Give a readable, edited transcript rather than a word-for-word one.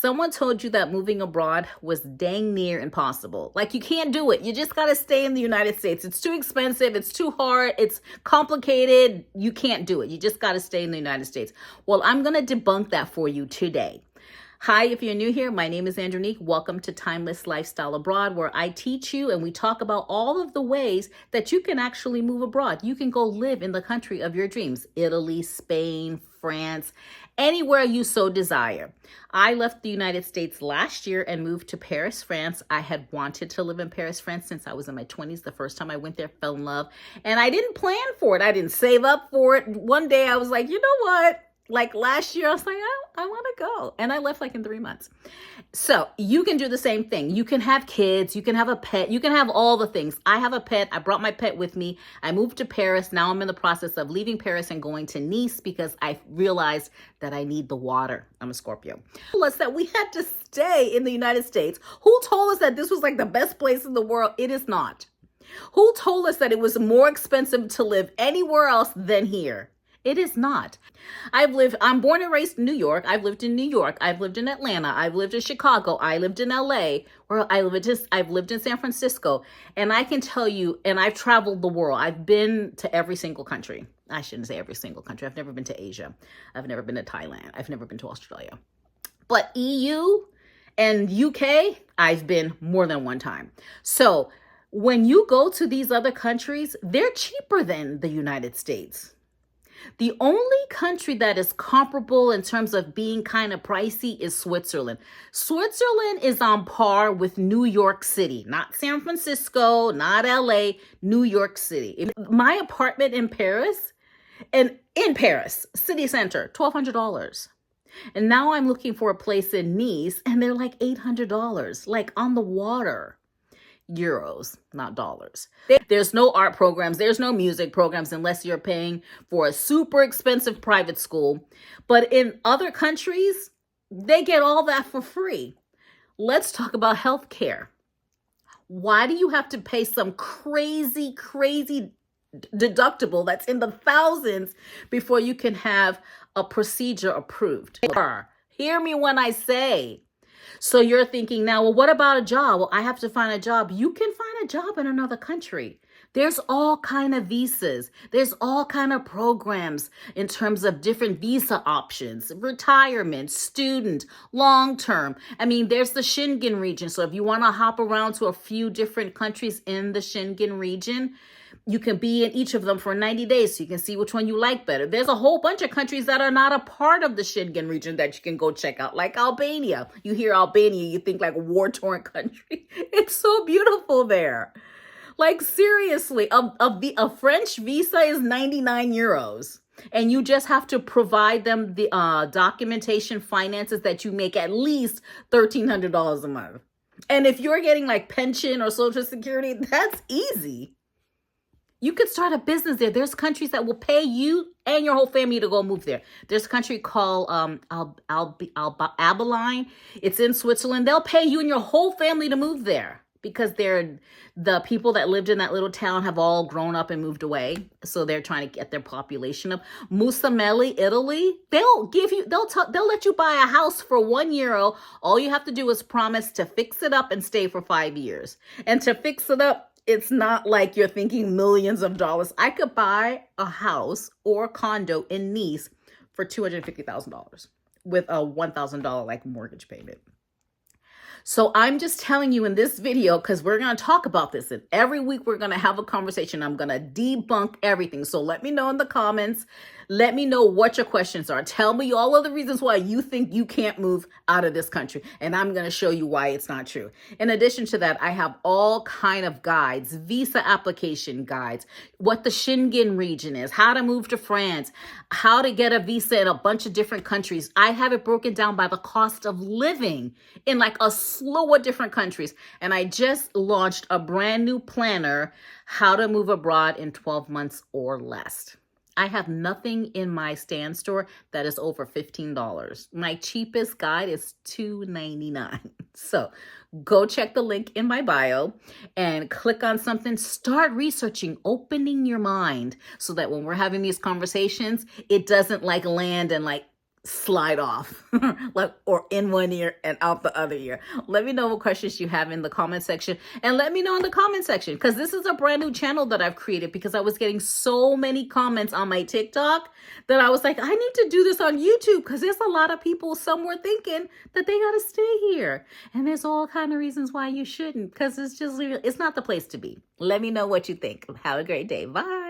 Someone told you that moving abroad was dang near impossible. Like, you can't do it. You just got to stay in the United States. It's too expensive. It's too hard. It's complicated. You can't do it. You just got to stay in the United States. Well, I'm going to debunk that for you today. Hi, if you're new here, my name is Andronique. Welcome to Timeless Lifestyle Abroad, where I teach you and we talk about all of the ways that you can actually move abroad. You can go live in the country of your dreams, Italy, Spain, France, anywhere you so desire. I left the United States last year and moved to Paris, France. I had wanted to live in Paris, France since I was in my 20s. The first time I went there, fell in love, and I didn't plan for it. I didn't save up for it. One day I was like, you know what? Like last year, I was like, I want to go. And I left like in 3 months. So you can do the same thing. You can have kids. You can have a pet. You can have all the things. I have a pet. I brought my pet with me. I moved to Paris. Now I'm in the process of leaving Paris and going to Nice because I realized that I need the water. I'm a Scorpio. Told us that we had to stay in the United States. Who told us that this was like the best place in the world? It is not. Who told us that it was more expensive to live anywhere else than here? It is not. I'm born and raised in New York. I've lived in New York. I've lived in Atlanta. I've lived in Chicago. I lived in LA, I've lived in San Francisco. And I can tell you, and I've traveled the world. I've been to every single country. I shouldn't say every single country. I've never been to Asia. I've never been to Thailand. I've never been to Australia. But EU and UK, I've been more than one time. So when you go to these other countries, they're cheaper than the United States. The only country that is comparable in terms of being kind of pricey is Switzerland. Switzerland is on par with New York City, not San Francisco, not LA, New York City. My apartment in Paris, city center, $1,200. And now I'm looking for a place in Nice and they're like $800, like on the water. Euros, not dollars. There's no art programs. There's no music programs unless you're paying for a super expensive private school. But in other countries, they get all that for free. Let's talk about healthcare. Why do you have to pay some crazy deductible that's in the thousands before you can have a procedure approved? Hear me when I say. So you're thinking now, well, what about a job? Well, I have to find a job. You can find a job in another country. There's all kind of visas. There's all kind of programs in terms of different visa options, retirement, student, long-term. I mean, there's the Schengen region. So if you want to hop around to a few different countries in the Schengen region, you can be in each of them for 90 days so you can see which one you like better. There's a whole bunch of countries that are not a part of the Schengen region that you can go check out, like Albania. You hear Albania, you think like a war-torn country. It's so beautiful there. Like seriously, a French visa is 99 euros. And you just have to provide them the documentation finances that you make at least $1,300 a month. And if you're getting like pension or Social Security, that's easy. You could start a business there. There's countries that will pay you and your whole family to go move there. There's a country called Abilene. It's in Switzerland. They'll pay you and your whole family to move there because the people that lived in that little town have all grown up and moved away. So they're trying to get their population up. Musameli, Italy. They'll let you buy a house for €1. All you have to do is promise to fix it up and stay for 5 years. And to fix it up, it's not like you're thinking millions of dollars. I could buy a house or a condo in Nice for $250,000 with a $1,000 like mortgage payment. So I'm just telling you in this video, because we're going to talk about this, and every week we're going to have a conversation. I'm going to debunk everything. So let me know in the comments. Let me know what your questions are. Tell me all of the reasons why you think you can't move out of this country. And I'm going to show you why it's not true. In addition to that, I have all kind of guides, visa application guides, what the Schengen region is, how to move to France, how to get a visa in a bunch of different countries. I have it broken down by the cost of living in like a slew of different countries. And I just launched a brand new planner, How to Move Abroad in 12 Months or Less. I have nothing in my Stan store that is over $15. My cheapest guide is $2.99. So go check the link in my bio and click on something. Start researching, opening your mind so that when we're having these conversations, it doesn't like land and like slide off like, or in one ear and out the other ear. Let me know what questions you have in the comment section, and let me know in the comment section, because this is a brand new channel that I've created because I was getting so many comments on my TikTok that I was like, I need to do this on YouTube, because there's a lot of people somewhere thinking that they got to stay here, and there's all kind of reasons why you shouldn't, because it's not the place to be. Let me know what you think. Have a great day. Bye.